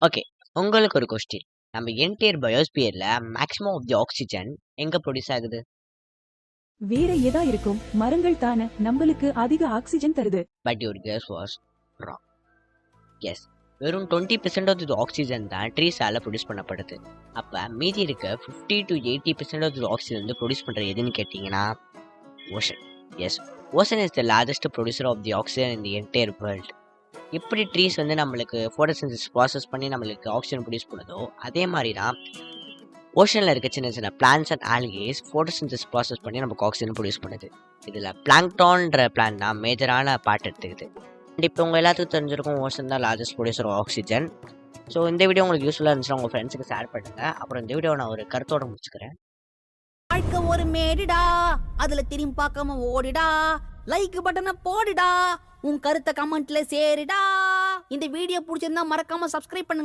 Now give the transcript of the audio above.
Okay. உங்களுக்கு ஒரு question. நம்ம என்டையர் பயோஸ்பியர்ல மேக்ஸிமம் ஆஃப் தி ஆக்ஸிஜன் எங்க ப்ரொடியூஸ் ஆகுது? வேற எதா இருக்கும்? மரங்கள் தானே நம்மளுக்கு அதிக ஆக்சிஜன் தருது. But your guess was wrong. Yes. வெறும் 20% ஆஃப் தி ஆக்ஸிஜன் தான் ட்ரீஸால ப்ரொடியூஸ் பண்ணப்படுது. அப்ப மீதி இருக்க 50 to 80% ஆஃப் தி ஆக்ஸிஜன் வந்து ப்ரொடியூஸ் பண்றது எதுன்னு கேட்டீங்கன்னா ocean. Yes. Ocean is the largest producer of the oxygen in the entire world. எப்படி ட்ரீஸ் வந்து நம்மளுக்கு ஃபோட்டோசிந்தசிஸ் ப்ராசஸ் பண்ணி நம்மளுக்கு ஆக்சிஜன் ப்ரொடியூஸ் பண்ணுதோ அதே மாதிரி தான் ஓஷனில் இருக்க சின்ன சின்ன plants and algaes photosynthesis process பண்ணி நமக்கு ஆக்சிஜன் ப்ரொடியூஸ் பண்ணுது. இதில் பிளாங்க்டான்ற பிளான் தான் மேஜரான பார்ட் எடுத்துக்குது. அண்ட் இப்போ உங்கள் எல்லாத்துக்கும் தெரிஞ்சிருக்கும் ஓஷன் தான் largest producer of oxygen. So இந்த வீடியோ உங்களுக்கு யூஸ்ஃபுல்லாக இருந்துச்சுன்னா உங்கள் ஃப்ரெண்ட்ஸுக்கு ஷேர் பண்ணுங்கள். அப்புறம் இந்த வீடியோ நான் ஒரு கருத்தோட முடிச்சுக்கிறேன். வாழ்க்கை ஒரு மேடிடா, அதுல திரும்பி பார்க்காம ஓடிடா, லைக் பட்டனை போடுடா, உன் கருத்தை கமெண்ட்ல சேருடா. இந்த வீடியோ பிடிச்சிருந்தா மறக்காம சப்ஸ்கிரைப் பண்ணுங்க.